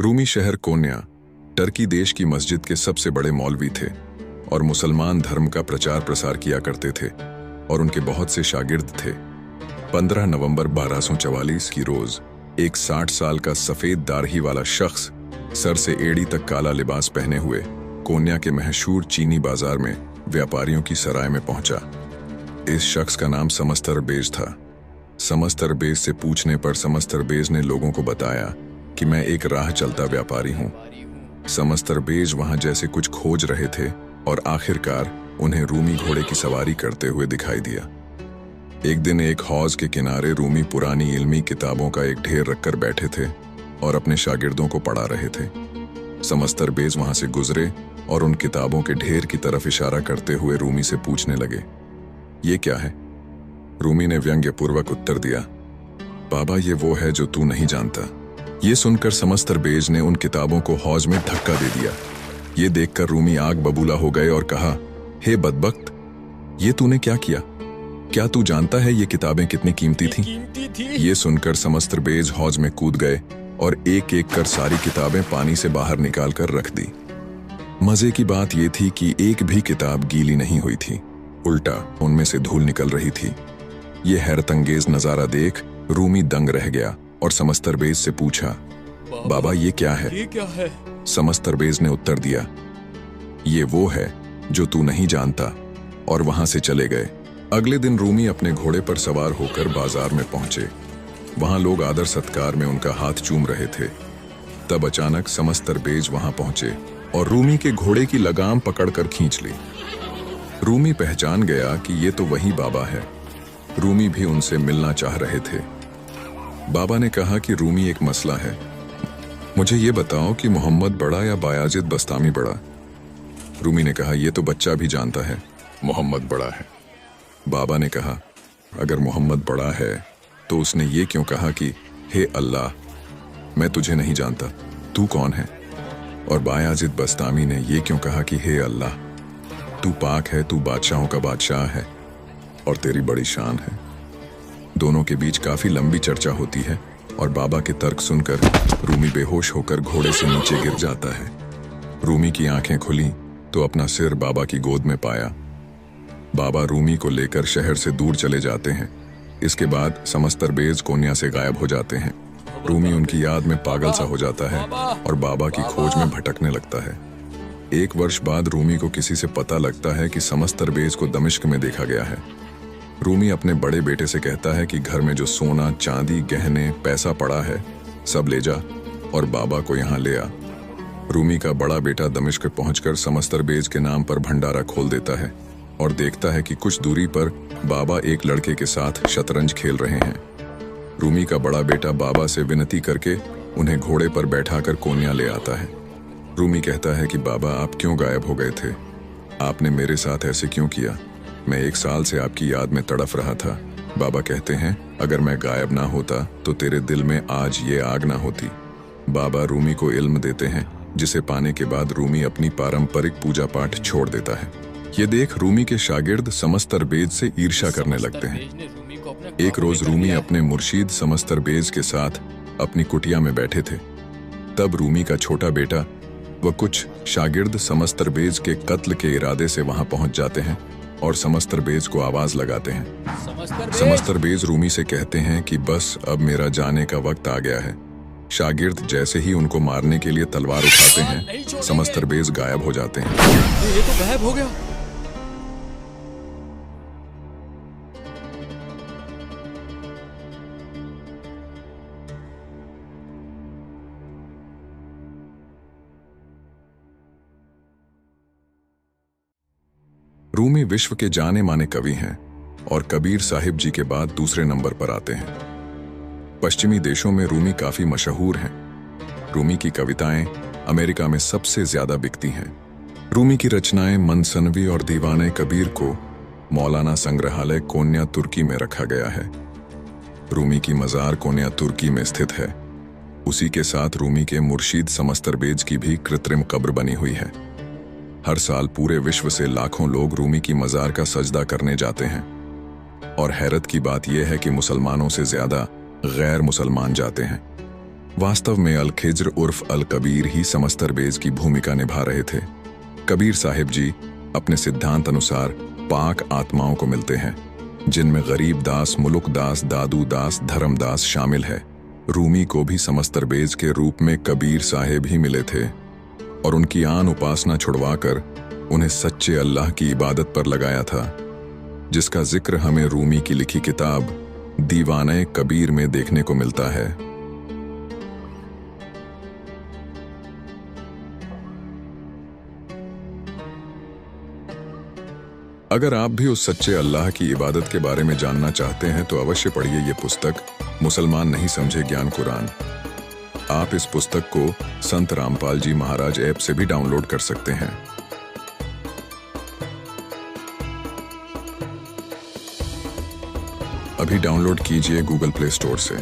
रूमी शहर कोन्या टर्की देश की मस्जिद के सबसे बड़े मौलवी थे और मुसलमान धर्म का प्रचार प्रसार किया करते थे और उनके बहुत से शागिर्द थे। 15 नवंबर 1244 की रोज एक 60 साल का सफेद दाढ़ी वाला शख्स सर से एड़ी तक काला लिबास पहने हुए कोन्या के मशहूर चीनी बाजार में व्यापारियों की सराय में पहुंचा। इस शख्स का नाम समस्तरबेज था। समस्तरबेज से पूछने पर समस्तरबेज ने लोगों को बताया कि मैं एक राह चलता व्यापारी हूं। समस्तरबेज वहां जैसे कुछ खोज रहे थे और आखिरकार उन्हें रूमी घोड़े की सवारी करते हुए दिखाई दिया। एक दिन एक हौज के किनारे रूमी पुरानी इल्मी किताबों का एक ढेर रखकर बैठे थे और अपने शागिर्दों को पढ़ा रहे थे। समस्तरबेज वहां से गुजरे और उन किताबों के ढेर की तरफ इशारा करते हुए रूमी से पूछने लगे, ये क्या है? रूमी ने व्यंग्यपूर्वक उत्तर दिया, बाबा ये वो है जो तू नहीं जानता। ये सुनकर समस्तरबेज ने उन किताबों को हौज में धक्का दे दिया। ये देखकर रूमी आग बबूला हो गए और कहा, हे बदबख्त, ये तूने क्या किया? क्या तू जानता है ये किताबें कितनी कीमती थीं? ये सुनकर समस्तरबेज हौज में कूद गए और एक एक कर सारी किताबें पानी से बाहर निकाल कर रख दी। मजे की बात यह थी कि एक भी किताब गीली नहीं हुई थी, उल्टा उनमें से धूल निकल रही थी। ये हैरतअंगेज नजारा देख रूमी दंग रह गया और समस्तरबेज से पूछा, बाबा ये क्या है? ये क्या है? समस्तरबेज ने उत्तर दिया, ये वो है जो तू नहीं जानता, और वहां से चले गए। अगले दिन रूमी अपने घोड़े पर सवार होकर बाजार में पहुंचे। वहां लोग आदर सत्कार में उनका हाथ चूम रहे थे। तब अचानक समस्तरबेज वहां पहुंचे और रूमी के घोड़े की लगाम पकड़कर खींच ली। रूमी पहचान गया कि ये तो वही बाबा है। रूमी भी उनसे मिलना चाह रहे थे। बाबा ने कहा कि रूमी एक मसला है, मुझे ये बताओ कि मोहम्मद बड़ा या बायाजिद बस्तामी बड़ा? रूमी ने कहा, यह तो बच्चा भी जानता है, मोहम्मद बड़ा है। बाबा ने कहा, अगर मोहम्मद बड़ा है तो उसने ये क्यों कहा कि हे अल्लाह, मैं तुझे नहीं जानता, तू कौन है? और बायाजिद बस्तामी ने ये क्यों कहा कि हे अल्लाह, तू पाक है, तू बादशाहों का बादशाह है और तेरी बड़ी शान है। दोनों के बीच काफी लंबी चर्चा होती है और बाबा के तर्क सुनकर रूमी बेहोश होकर घोड़े से नीचे गिर जाता है। रूमी की आंखें खुली तो अपना सिर बाबा की गोद में पाया। बाबा रूमी को लेकर शहर से दूर चले जाते हैं। इसके बाद समस्तरबेज कोन्या से गायब हो जाते हैं। रूमी उनकी याद में पागल सा हो जाता है और बाबा की खोज में भटकने लगता है। 1 वर्ष बाद रूमी को किसी से पता लगता है कि समस्तरबेज को दमिश्क में देखा गया है। रूमी अपने बड़े बेटे से कहता है कि घर में जो सोना, चांदी, गहने, पैसा पड़ा है सब ले जा और बाबा को यहाँ ले आ। रूमी का बड़ा बेटा दमिश्क पहुंचकर समस्तरबेज के नाम पर भंडारा खोल देता है और देखता है कि कुछ दूरी पर बाबा एक लड़के के साथ शतरंज खेल रहे हैं। रूमी का बड़ा बेटा बाबा से विनती करके उन्हें घोड़े पर बैठाकर कोन्या ले आता है। रूमी कहता है कि बाबा आप क्यों गायब हो गए थे? आपने मेरे साथ ऐसे क्यों किया? मैं 1 साल से आपकी याद में तड़फ रहा था। बाबा कहते हैं, अगर मैं गायब ना होता तो तेरे दिल में आज ये आग ना होती। बाबा रूमी को इल्म देते हैं, जिसे पाने के बाद रूमी अपनी पारंपरिक पूजा पाठ छोड़ देता है। ये देख रूमी के शागिर्द समस्तरबेज से ईर्ष्या करने लगते हैं। एक रोज रूमी अपने मुर्शीद समस्तरबेज के साथ अपनी कुटिया में बैठे थे। तब रूमी का छोटा बेटा व कुछ शागिर्द समस्तरबेज के कत्ल के इरादे से वहां पहुंच जाते हैं और समस्तरबेज को आवाज लगाते हैं। समस्तरबेज रूमी से कहते हैं कि बस अब मेरा जाने का वक्त आ गया है। शागिर्द जैसे ही उनको मारने के लिए तलवार उठाते हैं, समस्तरबेज गायब हो जाते हैं। ये तो गायब हो गया। रूमी विश्व के जाने माने कवि हैं और कबीर साहिब जी के बाद दूसरे नंबर पर आते हैं। पश्चिमी देशों में रूमी काफी मशहूर हैं। रूमी की कविताएं अमेरिका में सबसे ज्यादा बिकती हैं। रूमी की रचनाएं मनसनवी और दीवाने कबीर को मौलाना संग्रहालय कोन्या तुर्की में रखा गया है। रूमी की मजार कोन्या तुर्की में स्थित है। उसी के साथ रूमी के मुर्शीद समस्तरबेज की भी कृत्रिम कब्र बनी हुई है। हर साल पूरे विश्व से लाखों लोग रूमी की मजार का सजदा करने जाते हैं और हैरत की बात यह है कि मुसलमानों से ज्यादा गैर मुसलमान जाते हैं। वास्तव में अल खिज्र उर्फ अल कबीर ही समस्तरबेज की भूमिका निभा रहे थे। कबीर साहिब जी अपने सिद्धांत अनुसार पाक आत्माओं को मिलते हैं, जिनमें गरीब दास, मुलुक दास, दादू दास, धर्मदास शामिल है। रूमी को भी समस्तरबेज के रूप में कबीर साहिब ही मिले थे और उनकी आन उपासना छुड़वाकर उन्हें सच्चे अल्लाह की इबादत पर लगाया था, जिसका जिक्र हमें रूमी की लिखी किताब दीवाने कबीर में देखने को मिलता है। अगर आप भी उस सच्चे अल्लाह की इबादत के बारे में जानना चाहते हैं तो अवश्य पढ़िए ये पुस्तक, मुसलमान नहीं समझे ज्ञान कुरान। आप इस पुस्तक को संत रामपाल जी महाराज ऐप से भी डाउनलोड कर सकते हैं। अभी डाउनलोड कीजिए गूगल प्ले स्टोर से।